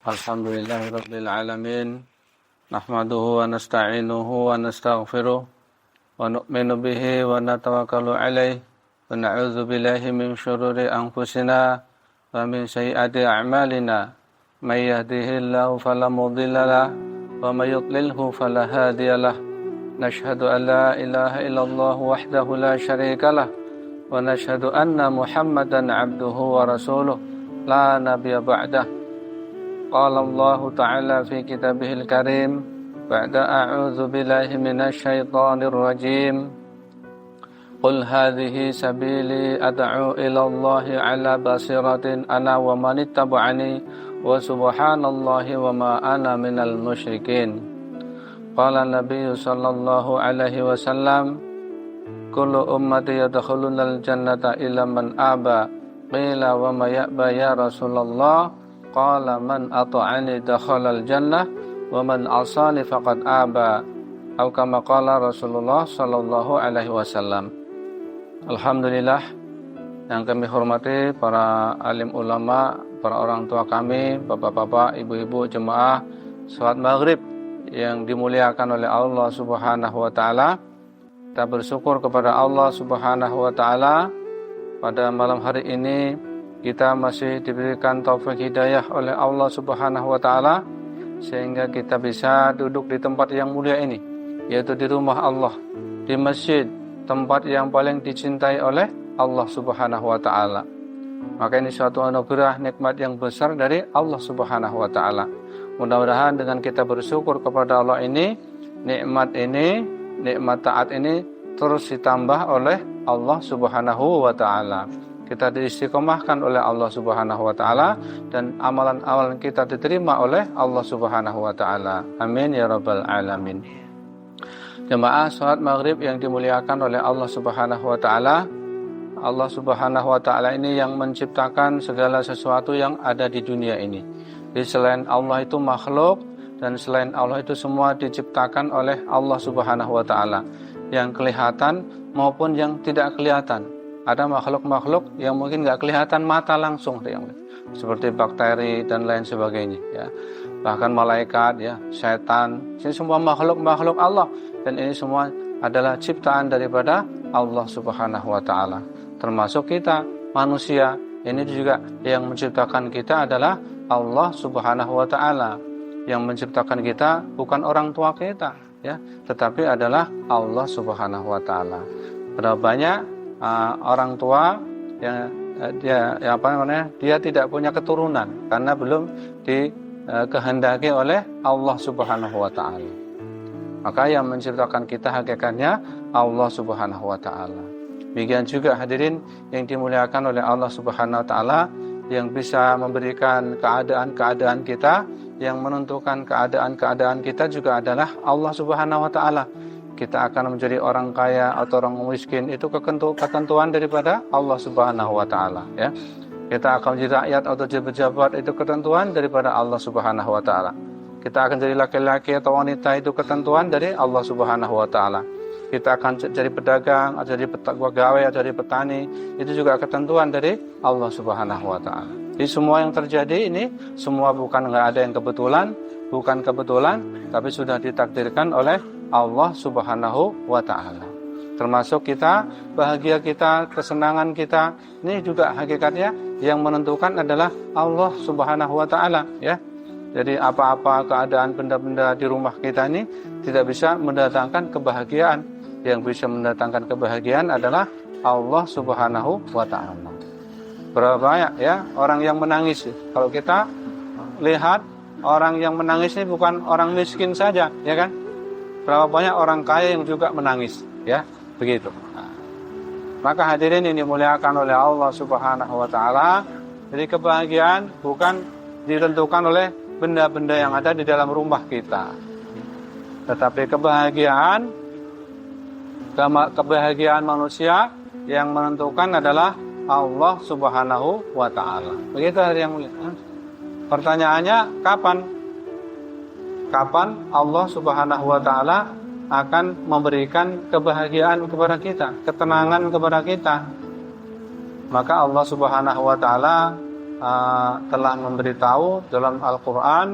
Alhamdulillahirabbil alamin. Nahmaduhu wa nasta'inuhu wa nastaghfiruh wa nu'minu bihi wa natawakkalu alaihi wa na'udzu billahi min syururi anfusina wa min sayyiati a'malina. May yahdihillahu fala mudilla lahu wa may yudlilhu fala hadiya lahu. Nashhadu an la ilaha illallah wahdahu la syarika lahu wa nashhadu anna Muhammadan 'abduhu wa rasuluh la nabiyya ba'dahu. Qala Allah Ta'ala fi kitabihil karim ba'da a'udzu billahi minasy syaithanir rajim. Qul hadhihi sabili ad'u ila Allah 'ala basiratin ana wa man ittaba'ani wa subhanallahi wa ma ana minal musyrikin. Qala Nabi sallallahu alaihi wasallam, kullu ummati yadkhulunal jannata illa man aba. Qila wa ma ya'ba ya Rasulullah? Qala man ata'ani dakhalal jannah wa man asani faqad aba. Atau kama qala Rasulullah sallallahu alaihi wasallam. Alhamdulillah yang kami hormati para alim ulama, para orang tua kami, bapak-bapak, ibu-ibu, jemaah salat maghrib yang dimuliakan oleh Allah Subhanahu wa taala. Kita bersyukur kepada Allah Subhanahu wa taala pada malam hari ini kita masih diberikan taufik hidayah oleh Allah Subhanahu wa taala sehingga kita bisa duduk di tempat yang mulia ini, yaitu di rumah Allah, di masjid, tempat yang paling dicintai oleh Allah Subhanahu wa taala. Maka ini suatu anugerah nikmat yang besar dari Allah Subhanahu wa taala. Mudah-mudahan dengan kita bersyukur kepada Allah ini, nikmat taat ini terus ditambah oleh Allah Subhanahu wa taala. Kita diistiqomahkan oleh Allah Subhanahu wa taala dan amalan-amalan kita diterima oleh Allah Subhanahu wa taala. Amin ya rabbal alamin. Jemaah salat maghrib yang dimuliakan oleh Allah Subhanahu wa taala. Allah Subhanahu wa taala ini yang menciptakan segala sesuatu yang ada di dunia ini. Jadi selain Allah itu makhluk dan selain Allah itu semua diciptakan oleh Allah Subhanahu wa taala, yang kelihatan maupun yang tidak kelihatan. Ada makhluk-makhluk yang mungkin nggak kelihatan mata langsung, seperti bakteri dan lain sebagainya, ya. Bahkan malaikat, ya, setan, ini semua makhluk-makhluk Allah, dan ini semua adalah ciptaan daripada Allah Subhanahu wa taala. Termasuk kita manusia, ini juga yang menciptakan kita adalah Allah Subhanahu wa taala. Yang menciptakan kita bukan orang tua kita, ya, tetapi adalah Allah Subhanahu wa taala. Berapa banyak orang tua yang dia tidak punya keturunan karena belum dikehendaki oleh Allah Subhanahu wa taala. Maka yang menciptakan kita hakikatnya Allah Subhanahu wa taala. Demikian juga hadirin yang dimuliakan oleh Allah Subhanahu wa taala, yang bisa memberikan keadaan-keadaan kita, yang menentukan keadaan-keadaan kita juga adalah Allah Subhanahu wa taala. Kita akan menjadi orang kaya atau orang miskin itu ketentuan daripada Allah Subhanahu wa taala, ya. Kita akan menjadi rakyat atau jadi pejabat itu ketentuan daripada Allah Subhanahu wa taala. Kita akan jadi laki-laki atau wanita itu ketentuan dari Allah Subhanahu wa taala. Kita akan jadi pedagang atau jadi pegawai atau jadi petani, itu juga ketentuan dari Allah Subhanahu wa taala. Jadi semua yang terjadi ini semua nggak ada yang bukan kebetulan, tapi sudah ditakdirkan oleh Allah Subhanahu wa ta'ala. Termasuk kita, bahagia kita, kesenangan kita, ini juga hakikatnya yang menentukan adalah Allah Subhanahu wa ta'ala, ya. Jadi apa-apa keadaan benda-benda di rumah kita ini tidak bisa mendatangkan kebahagiaan. Yang bisa mendatangkan kebahagiaan adalah Allah Subhanahu wa ta'ala. Berapa banyak, ya, orang yang menangis. Kalau kita lihat orang yang menangis ini bukan orang miskin saja, ya kan? Berapa banyak orang kaya yang juga menangis, ya, begitu. Maka hadirin ini dimuliakan oleh Allah Subhanahu wa taala. Jadi kebahagiaan bukan ditentukan oleh benda-benda yang ada di dalam rumah kita. Tetapi kebahagiaan manusia yang menentukan adalah Allah Subhanahu wa taala. Begitu hadirin yang mulia. Pertanyaannya, kapan Allah Subhanahu wa taala akan memberikan kebahagiaan kepada kita, ketenangan kepada kita? Maka Allah Subhanahu wa taala telah memberitahu dalam Al-Quran,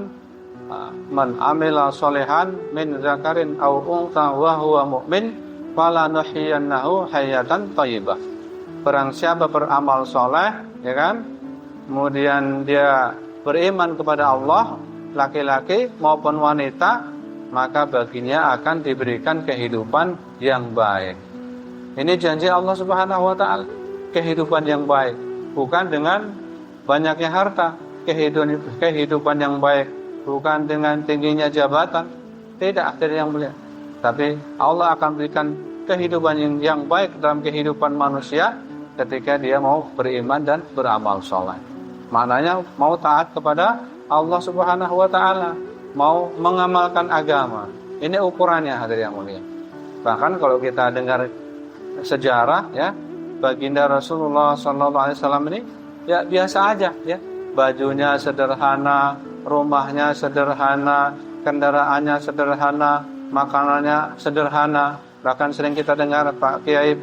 man amila solehan min zakarin aw unsa wa huwa mu'min falanuhyiyannahu hayatan thayyibah. Barang siapa beramal soleh, ya kan, kemudian dia beriman kepada Allah, laki-laki maupun wanita, maka baginya akan diberikan kehidupan yang baik. Ini janji Allah Subhanahu wa ta'ala, kehidupan yang baik, bukan dengan banyaknya harta. Kehidupan yang baik bukan dengan tingginya jabatan, tidak, tidak yang mulia. Tapi Allah akan berikan kehidupan yang baik dalam kehidupan manusia ketika dia mau beriman dan beramal soleh. Maknanya mau taat kepada Allah Subhanahu wa ta'ala, mau mengamalkan agama. Ini ukurannya, hadirin yang mulia. Bahkan kalau kita dengar sejarah, ya, baginda Rasulullah SAW ini ya biasa aja, ya, bajunya sederhana, rumahnya sederhana, kendaraannya sederhana, makanannya sederhana. Bahkan sering kita dengar Pak Kiai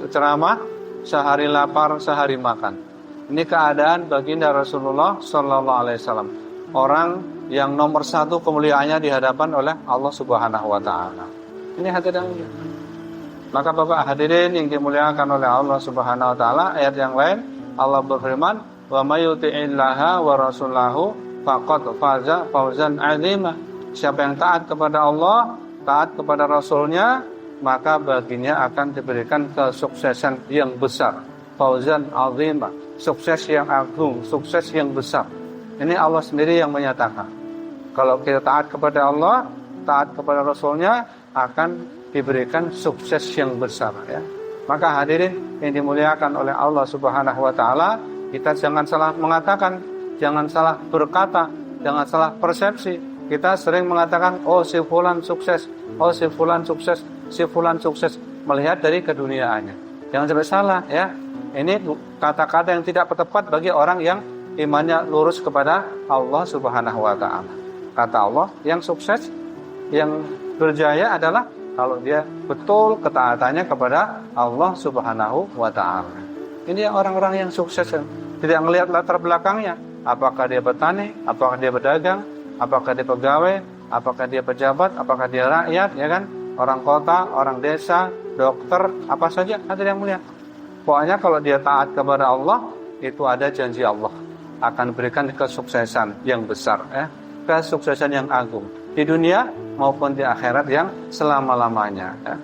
ceramah, sehari lapar sehari makan. Ini keadaan baginda Rasulullah SAW, orang yang nomor satu kemuliaannya di hadapan oleh Allah Subhanahu wa ta'ala. Ini hadirin. Maka Bapak hadirin yang dimuliakan oleh Allah Subhanahu wa ta'ala, ayat yang lain Allah berfirman, wa may yuti'illaha wa rasulahu faqad faza fawzan 'azima. Siapa yang taat kepada Allah, taat kepada Rasulnya, maka baginya akan diberikan kesuksesan yang besar. Fawzan 'azima, sukses yang agung, sukses yang besar. Ini Allah sendiri yang menyatakan. Kalau kita taat kepada Allah, taat kepada Rasulnya, akan diberikan sukses yang besar, ya. Maka hadirin yang dimuliakan oleh Allah Subhanahu wa ta'ala, kita jangan salah mengatakan, jangan salah berkata, jangan salah persepsi. Kita sering mengatakan, oh si fulan sukses, oh si fulan sukses, si fulan sukses, melihat dari keduniaannya. Jangan sampai salah, ya. Ini kata-kata yang tidak tepat bagi orang yang imannya lurus kepada Allah Subhanahu wa ta'ala. Kata Allah, yang sukses, yang berjaya adalah kalau dia betul ketaatannya kepada Allah Subhanahu wa ta'ala. Ini orang-orang yang sukses, tidak melihat latar belakangnya. Apakah dia petani, apakah dia pedagang, apakah dia pegawai, apakah dia pejabat, apakah dia rakyat, ya kan? Orang kota, orang desa, dokter, apa saja, ada yang mulia. Pokoknya kalau dia taat kepada Allah, itu ada janji Allah akan berikan kesuksesan yang besar, ya, kesuksesan yang agung di dunia maupun di akhirat yang selama-lamanya, ya.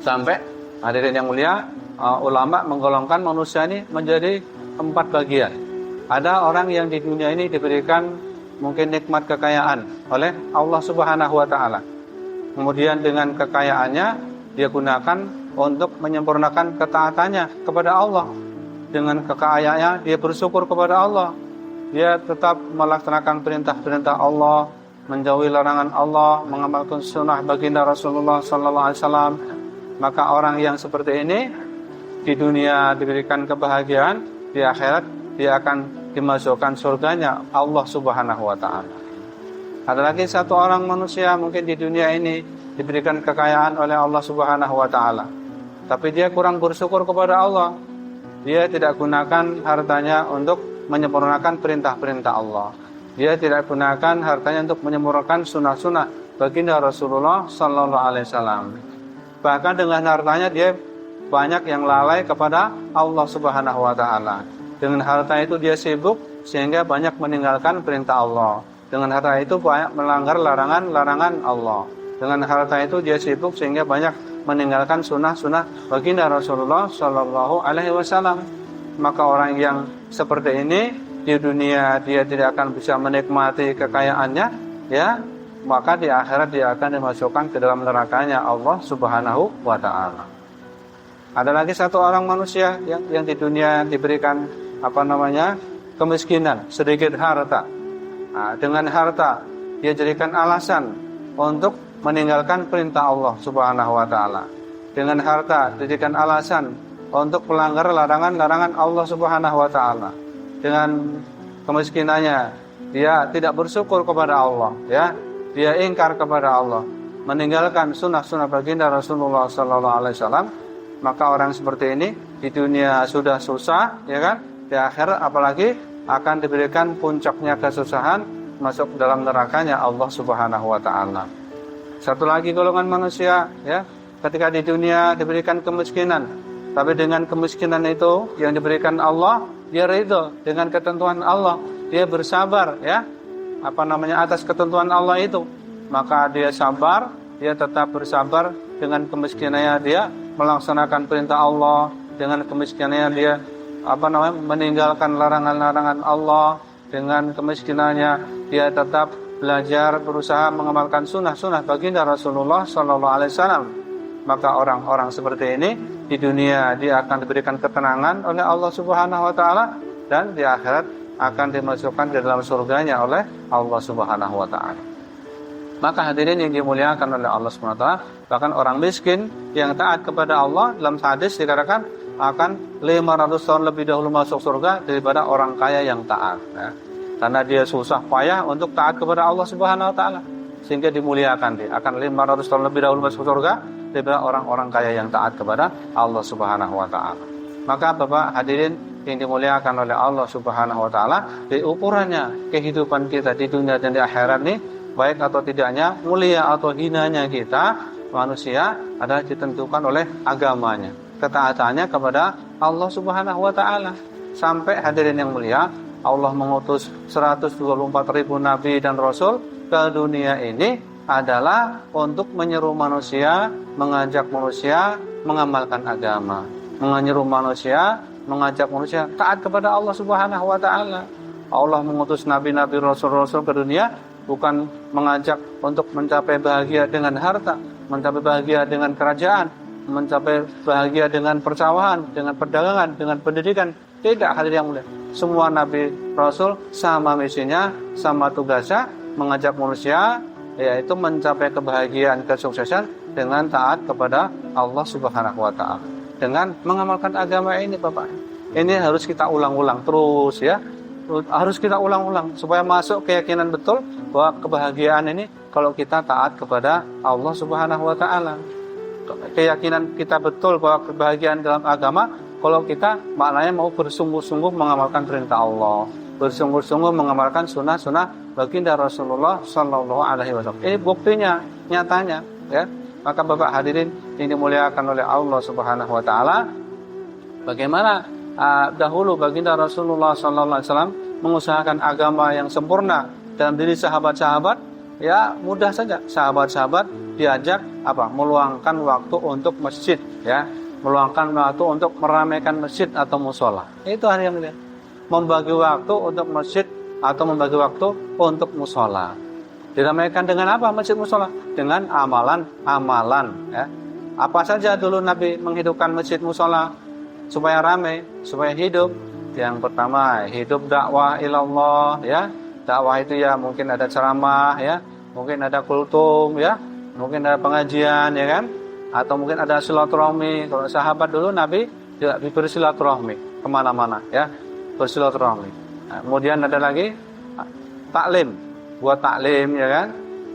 Sampai hadirin yang mulia, ulama menggolongkan manusia ini menjadi 4 bagian. Ada orang yang di dunia ini diberikan mungkin nikmat kekayaan oleh Allah Subhanahu wa ta'ala. Kemudian dengan kekayaannya dia gunakan untuk menyempurnakan ketaatannya kepada Allah. Dengan kekayaannya dia bersyukur kepada Allah. Dia tetap melaksanakan perintah-perintah Allah, menjauhi larangan Allah, mengamalkan sunnah baginda Rasulullah sallallahu alaihi wasallam. Maka orang yang seperti ini di dunia diberikan kebahagiaan, di akhirat dia akan dimasukkan surganya Allah Subhanahu wa ta'ala. Ada lagi satu orang manusia mungkin di dunia ini diberikan kekayaan oleh Allah Subhanahu wa ta'ala, tapi dia kurang bersyukur kepada Allah. Dia tidak gunakan hartanya untuk menyempurnakan perintah-perintah Allah. Dia tidak gunakan hartanya untuk menyempurnakan sunnah-sunnah baginda Rasulullah sallallahu alaihi wasallam. Bahkan dengan hartanya dia banyak yang lalai kepada Allah Subhanahu wa ta'ala. Dengan harta itu dia sibuk sehingga banyak meninggalkan perintah Allah. Dengan harta itu banyak melanggar larangan-larangan Allah. Dengan harta itu dia sibuk sehingga banyak meninggalkan sunnah-sunnah baginda Rasulullah sallallahu alaihi wasallam. Maka orang yang seperti ini di dunia dia tidak akan bisa menikmati kekayaannya, ya, maka di akhirat dia akan dimasukkan ke dalam nerakanya Allah Subhanahu wa ta'ala. Ada lagi satu orang manusia yang di dunia diberikan kemiskinan, sedikit harta. Nah, dengan harta dia jadikan alasan untuk meninggalkan perintah Allah Subhanahu wa ta'ala. Dengan harta jadikan alasan untuk melanggar larangan-larangan Allah Subhanahu wa ta'ala. Dengan kemiskinannya dia tidak bersyukur kepada Allah, ya. Dia ingkar kepada Allah, meninggalkan sunnah-sunnah baginda Rasulullah sallallahu alaihi wasallam. Maka orang seperti ini di dunia sudah susah, ya kan? Di akhirat apalagi akan diberikan puncaknya kesusahan, masuk dalam nerakanya Allah Subhanahu wa taala. Satu lagi golongan manusia, ya, ketika di dunia diberikan kemiskinan, tapi dengan kemiskinan itu yang diberikan Allah, dia ridho dengan ketentuan Allah, dia bersabar, ya, atas ketentuan Allah itu, maka dia sabar, dia tetap bersabar dengan kemiskinannya, dia melaksanakan perintah Allah, dengan kemiskinannya dia meninggalkan larangan-larangan Allah, dengan kemiskinannya dia tetap belajar, berusaha mengamalkan sunnah-sunnah baginda Rasulullah SAW. Maka orang-orang seperti ini di dunia dia akan diberikan ketenangan oleh Allah Subhanahu wa taala, dan di akhirat akan dimasukkan ke dalam surganya oleh Allah Subhanahu wa taala. Maka hadirin yang dimuliakan oleh Allah Subhanahu wa taala, bahkan orang miskin yang taat kepada Allah, dalam hadis dikatakan akan 500 tahun lebih dahulu masuk surga daripada orang kaya yang taat, ya. Karena dia susah payah untuk taat kepada Allah Subhanahu wa taala, sehingga dimuliakan, dia akan 500 tahun lebih dahulu masuk surga daripada orang-orang kaya yang taat kepada Allah Subhanahu wa taala. Maka Bapak hadirin yang dimuliakan oleh Allah Subhanahu wa taala, di ukurannya kehidupan kita di dunia dan di akhirat nih, baik atau tidaknya, mulia atau hinanya kita manusia adalah ditentukan oleh agamanya, ketaatannya kepada Allah Subhanahu wa taala. Sampai hadirin yang mulia, Allah mengutus 124.000 nabi dan rasul ke dunia ini adalah untuk menyeru manusia, mengajak manusia mengamalkan agama, menyeru manusia, mengajak manusia taat kepada Allah Subhanahu wa taala. Allah mengutus nabi-nabi, rasul-rasul ke dunia bukan mengajak untuk mencapai bahagia dengan harta, mencapai bahagia dengan kerajaan, mencapai bahagia dengan persawahan, dengan perdagangan, dengan pendidikan. Tidak, hadirin yang mulia. Semua nabi rasul sama misinya, sama tugasnya, mengajak manusia yaitu mencapai kebahagiaan, kesuksesan dengan taat kepada Allah Subhanahu wa taala, dengan mengamalkan agama ini, Bapak. Ini harus kita ulang-ulang terus, ya. Harus kita ulang-ulang supaya masuk keyakinan betul bahwa kebahagiaan ini kalau kita taat kepada Allah Subhanahu wa taala. Keyakinan kita betul bahwa kebahagiaan dalam agama kalau kita maknanya mau bersungguh-sungguh mengamalkan perintah Allah, bersungguh-sungguh mengamalkan sunnah-sunnah baginda Rasulullah Sallallahu Alaihi Wasallam. Ini buktinya, nyatanya, ya. Maka Bapak hadirin yang dimuliakan oleh Allah Subhanahu Wa Taala, bagaimana dahulu baginda Rasulullah Sallallahu Alaihi Wasallam mengusahakan agama yang sempurna dalam diri sahabat-sahabat, ya mudah saja sahabat-sahabat diajak meluangkan waktu untuk masjid, ya. Meluangkan waktu untuk meramaikan masjid atau musola. Itu hal yang membagi waktu untuk masjid atau membagi waktu untuk musola. Diramaikan dengan apa masjid musola? Dengan amalan-amalan, ya. Apa saja dulu Nabi menghidupkan masjid musola supaya ramai, supaya hidup. Yang pertama, hidup dakwah ilallah, ya. Dakwah itu ya mungkin ada ceramah, ya. Mungkin ada kultum, ya. Mungkin ada pengajian, ya kan? Atau mungkin ada silaturahmi. Kalau sahabat dulu Nabi juga bersilaturahmi kemana-mana, ya, bersilaturahmi. Nah, kemudian ada lagi taklim, buat taklim, ya kan?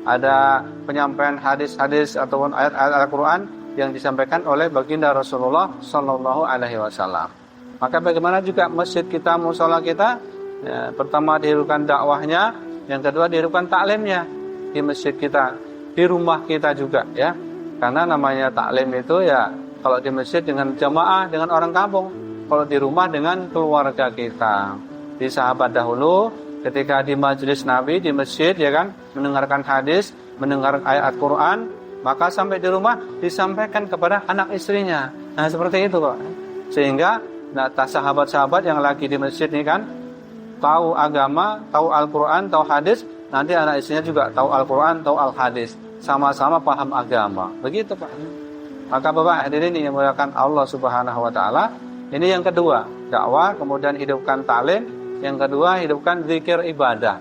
Ada penyampaian hadis-hadis ataupun ayat-ayat Al-Quran yang disampaikan oleh baginda Rasulullah Sallallahu Alaihi Wasallam. Maka bagaimana juga masjid kita, musola kita, ya, pertama dihidupkan dakwahnya, yang kedua dihidupkan taklimnya di masjid kita, di rumah kita juga, ya. Karena namanya taklim itu ya kalau di masjid dengan jamaah, dengan orang kampung. Kalau di rumah dengan keluarga kita. Di sahabat dahulu ketika di majelis Nabi, di masjid, ya kan, mendengarkan hadis, mendengar ayat Al-Quran, maka sampai di rumah disampaikan kepada anak istrinya. Nah seperti itu kok. Sehingga sahabat-sahabat yang lagi di masjid ini kan tahu agama, tahu Al-Quran, tahu hadis. Nanti anak istrinya juga tahu Al-Quran, tahu Al-Hadis. Sama-sama paham agama. Begitu Pak. Maka Bapak hadirin yang dimuliakan Allah Subhanahu wa taala, ini yang kedua, dakwah, kemudian hidupkan taklim, yang kedua hidupkan zikir ibadah.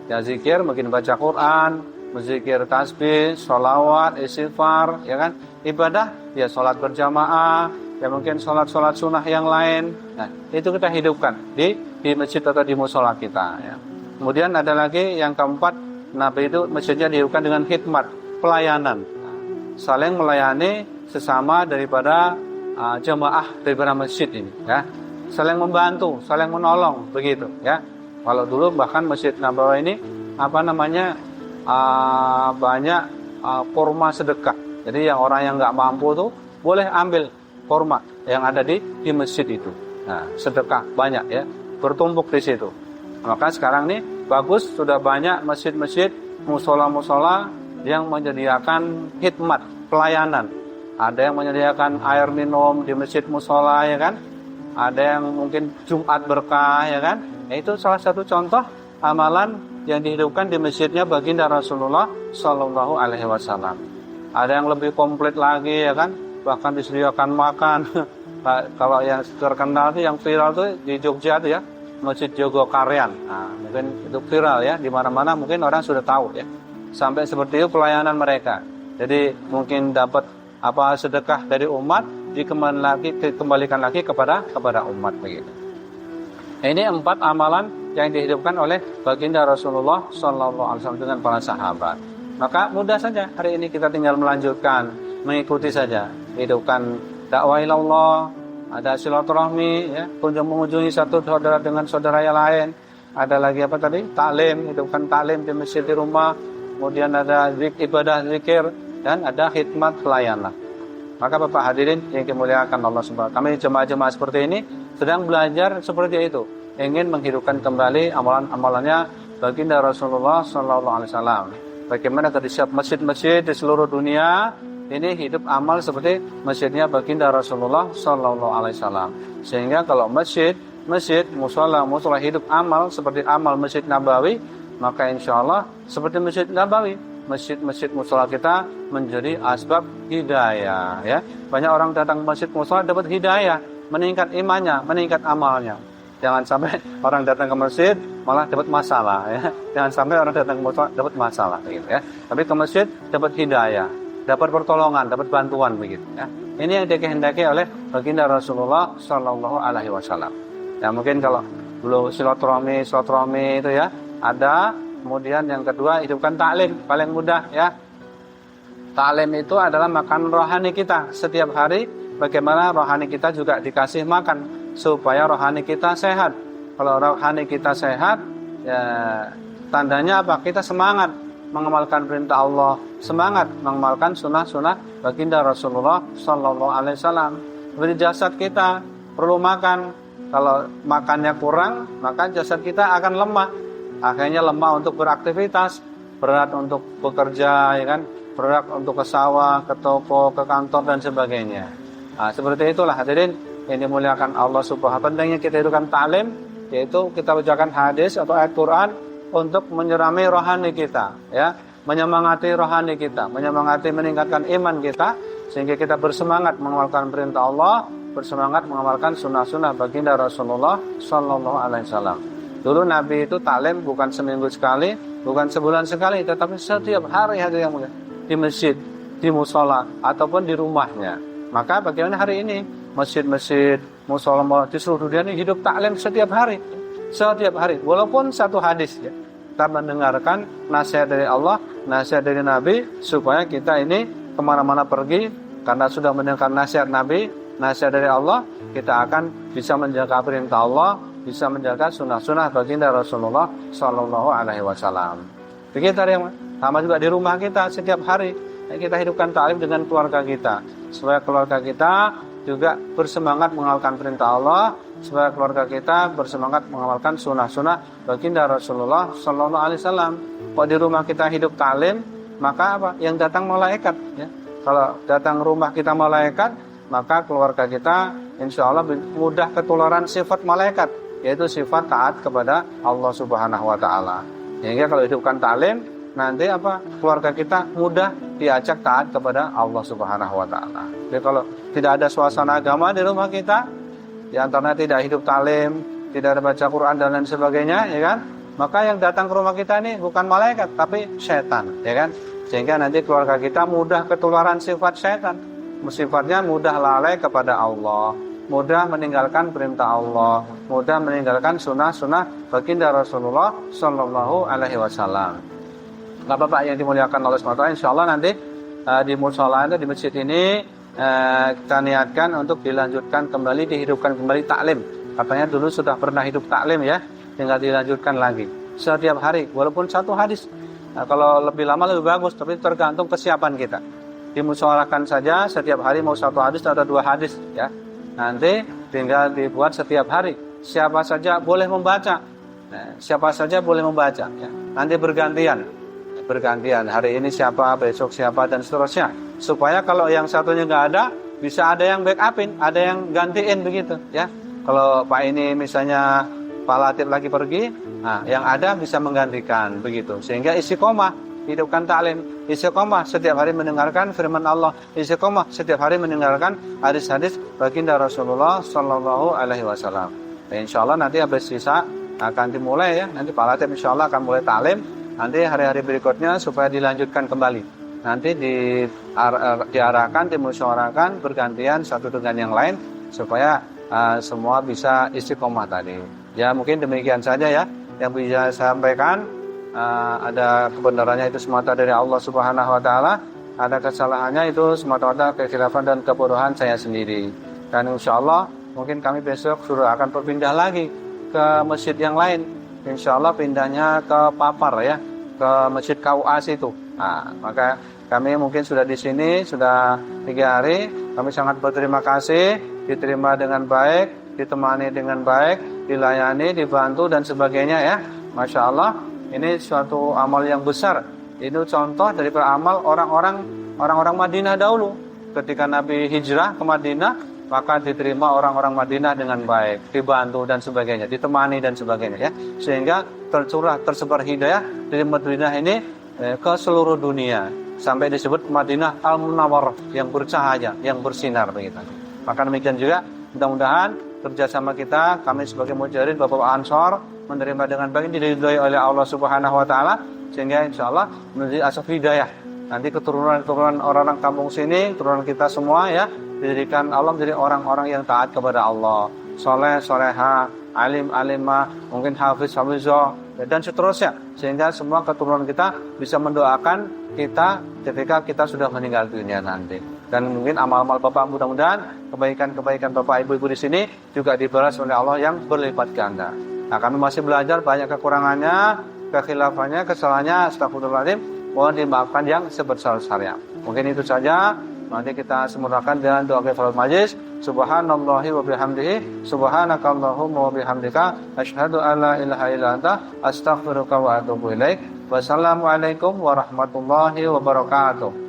Ya zikir mungkin baca Quran, berzikir tasbih, sholawat, istighfar, ya kan? Ibadah ya salat berjamaah, ya mungkin salat-salat sunnah yang lain. Nah, itu kita hidupkan di masjid atau di musola kita, ya. Kemudian ada lagi yang keempat, Nabi itu masjidnya dihidupkan dengan khidmat, pelayanan, saling melayani sesama daripada jamaah daripada masjid ini, ya. saling membantu, saling menolong, begitu ya. Kalau dulu bahkan Masjid Nabawi ini banyak kurma sedekah. Jadi yang orang yang nggak mampu tuh boleh ambil kurma yang ada di masjid itu. Nah, sedekah banyak ya, bertumpuk di situ. Maka sekarang nih bagus, sudah banyak masjid-masjid, musola-musola yang menyediakan khidmat, pelayanan. Ada yang menyediakan air minum di masjid musola ya kan. Ada yang mungkin Jumat berkah ya kan. Itu salah satu contoh amalan yang dihidupkan di masjidnya baginda Rasulullah Shallallahu Alaihi Wasallam. Ada yang lebih komplit lagi ya kan, bahkan disediakan makan. Kalau yang terkenal itu, yang viral tuh di Jogja tuh ya, Masjid Jogokarian. Nah, mungkin itu viral ya, di mana-mana mungkin orang sudah tahu ya. Sampai seperti itu pelayanan mereka. Jadi mungkin dapat sedekah dari umat, dikembalikan lagi kepada umat begitu. Ini 4 amalan yang dihidupkan oleh baginda Rasulullah Sallallahu Alaihi Wasallam dengan para sahabat. Maka mudah saja hari ini kita tinggal melanjutkan, mengikuti saja, hidupkan dakwah ilallah, ada silaturahmi, ya, mengunjungi satu saudara dengan saudara yang lain. Ada lagi taklim, hidupkan taklim di masjid, di rumah. Kemudian ada ibadah zikir dan ada khidmat pelayanan. Maka Bapak hadirin yang dimuliakan Allah Subhanahu wa taala, kami jemaah-jemaah seperti ini sedang belajar seperti itu, ingin menghidupkan kembali amalan-amalannya baginda Rasulullah Sallallahu Alaihi Wasallam. Bagaimana tadi setiap masjid-masjid di seluruh dunia ini hidup amal seperti masjidnya baginda Rasulullah Sallallahu Alaihi Wasallam. Sehingga kalau masjid, musola hidup amal seperti amal Masjid Nabawi, maka insya Allah seperti Masjid Nabawi, masjid musola kita menjadi asbab hidayah ya. Banyak orang datang ke masjid musola dapat hidayah, meningkat imannya, meningkat amalnya. Jangan sampai orang datang ke masjid malah dapat masalah ya. Jangan sampai orang datang ke musola dapat masalah gitu ya. Tapi ke masjid dapat hidayah, dapat pertolongan, dapat bantuan begitu ya. Ini yang dikehendaki oleh baginda Rasulullah Sallallahu Alaihi Wasallam. Ya mungkin kalau belum silaturahmi itu ya ada. Kemudian yang kedua, hidupkan taklim, paling mudah ya. Taklim itu adalah makan rohani kita setiap hari. Bagaimana rohani kita juga dikasih makan supaya rohani kita sehat. Kalau rohani kita sehat, ya tandanya apa? Kita semangat mengamalkan perintah Allah, semangat mengamalkan sunnah-sunnah baginda Rasulullah Sallallahu Alaihi Wasallam. Seperti jasad kita perlu makan. Kalau makannya kurang, maka jasad kita akan lemah. Akhirnya lemah untuk beraktivitas, berat untuk bekerja, ya kan? Berat untuk ke sawah, ke toko, ke kantor dan sebagainya. Nah, seperti itulah hadirin yang dimuliakan Allah Subhanahu wa taala. Pentingnya kita hidupkan taklim, yaitu kita bacakan hadis atau ayat Quran untuk menyerami rohani kita, ya, menyemangati rohani kita, menyemangati meningkatkan iman kita, sehingga kita bersemangat mengamalkan perintah Allah, bersemangat mengamalkan sunnah-sunnah baginda Rasulullah Sallallahu Alaihi Wasallam. Dulu Nabi itu taklim bukan seminggu sekali, bukan sebulan sekali, tetapi setiap hari yang mulia di masjid, di musola ataupun di rumahnya. Maka bagaimana hari ini masjid-masjid, musola di seluruh dunia ini hidup taklim setiap hari, walaupun satu hadis ya. Kita mendengarkan nasihat dari Allah, nasihat dari Nabi supaya kita ini kemana-mana pergi karena sudah mendengar nasihat Nabi, nasihat dari Allah, kita akan bisa menjaga perintah Allah, bisa menjaga sunnah-sunnah baginda Rasulullah Sallallahu Alaihi Wasallam. Begitu yang sama juga di rumah kita setiap hari kita hidupkan taklim dengan keluarga kita, supaya keluarga kita juga bersemangat mengamalkan perintah Allah, supaya keluarga kita bersemangat mengamalkan sunnah-sunnah baginda Rasulullah Sallallahu Alaihi Wasallam. Kalau di rumah kita hidup taklim, maka apa? Yang datang malaikat. Ya. Kalau datang rumah kita malaikat, maka keluarga kita insya Allah mudah ketularan sifat malaikat, yaitu sifat taat kepada Allah Subhanahu wa taala. Sehingga kalau hidupkan taklim, nanti keluarga kita mudah diajak taat kepada Allah Subhanahu wa taala. Jadi kalau tidak ada suasana agama di rumah kita, di antaranya tidak hidup taklim, tidak ada baca Quran dan lain sebagainya, ya kan? Maka yang datang ke rumah kita ini bukan malaikat tapi setan, ya kan? Sehingga nanti keluarga kita mudah ketularan sifat setan. Sifatnya mudah lalai kepada Allah, mudah meninggalkan perintah Allah, mudah meninggalkan sunnah-sunnah baginda Rasulullah Sallallahu Alaihi Wasallam. Bapak yang dimuliakan Allah SWT, insya Allah nanti di musola itu, di masjid ini kita niatkan untuk dilanjutkan kembali, dihidupkan kembali taklim Katanya dulu sudah pernah hidup taklim ya, tinggal dilanjutkan lagi. Setiap hari, walaupun satu hadis. Nah, kalau lebih lama lebih bagus, tapi tergantung kesiapan kita. Dimusyawarahkan saja setiap hari mau satu hadis atau 2 hadis ya. Nanti tinggal dibuat setiap hari. Siapa saja boleh membaca. Nah, siapa saja boleh membaca ya. Nanti bergantian. Hari ini siapa, besok siapa dan seterusnya. Supaya kalau yang satunya nggak ada, bisa ada yang backupin, ada yang gantiin begitu ya. Kalau Pak ini misalnya Pak Latif lagi pergi, nah yang ada bisa menggantikan begitu. Sehingga istiqomah, hidupkan taklim, istiqomah setiap hari mendengarkan firman Allah, istiqomah setiap hari mendengarkan hadis-hadis baginda Rasulullah Sallallahu Alaihi Wasallam. Insya Allah nanti habis sisa akan dimulai ya. Nanti Pak Latif insya Allah akan mulai taklim. Nanti hari-hari berikutnya supaya dilanjutkan kembali. Nanti diarahkan, dimusyawarahkan bergantian satu dengan yang lain supaya semua bisa istiqomah tadi. Ya mungkin demikian saja ya yang bisa saya sampaikan. Ada kebenarannya itu semata dari Allah Subhanahu Wa Taala. Ada kesalahannya itu semata-mata kekhilafan dan kebodohan saya sendiri. Dan insya Allah mungkin kami besok sudah akan berpindah lagi ke masjid yang lain. Insya Allah pindahnya ke Papar ya, ke masjid KUA situ. Nah, maka kami mungkin sudah di sini sudah 3 hari. Kami sangat berterima kasih, diterima dengan baik, ditemani dengan baik, dilayani, dibantu dan sebagainya ya. Masya Allah, ini suatu amal yang besar. Ini contoh dari amal orang-orang Madinah dahulu. Ketika Nabi hijrah ke Madinah, maka diterima orang-orang Madinah dengan baik, dibantu dan sebagainya, ditemani dan sebagainya ya. Sehingga tersebar hidayah dari Madinah ini ke seluruh dunia. Sampai disebut Madinah Al-Munawwarah, yang bercahaya, yang bersinar begitu. Maka demikian juga mudah-mudahan kerjasama kita, kami sebagai mujahirin Bapak Ansor menerima dengan baik, diridhoi oleh Allah Subhanahu Wa Taala, sehingga insya Allah menjadi asal hidayah. Nanti keturunan orang-orang kampung sini, keturunan kita semua ya, dijadikan Allah menjadi orang-orang yang taat kepada Allah, soleh, soleha, alim, alimah, mungkin hafiz, hafizah, dan seterusnya. Sehingga semua keturunan kita bisa mendoakan kita ketika kita sudah meninggal dunia nanti. Dan mungkin amal-amal Bapak mudah-mudahan kebaikan-kebaikan Bapak Ibu-Ibu di sini juga dibalas oleh Allah yang berlipat ganda. Nah, kami masih belajar banyak kekurangannya, kekhilafannya, kesalahannya, astagfirullahaladzim, mohon dimaafkan yang sebesar-besarnya. Mungkin itu saja. Nanti kita sempurnakan dengan doa kifaratul majlis. Subhanallahi wa bihamdihi, subhanakallahumma wa bihamdika, asyhadu an la ilaha illa anta, astaghfiruka wa atubu ilaik. Wassalamualaikum warahmatullahi wabarakatuh.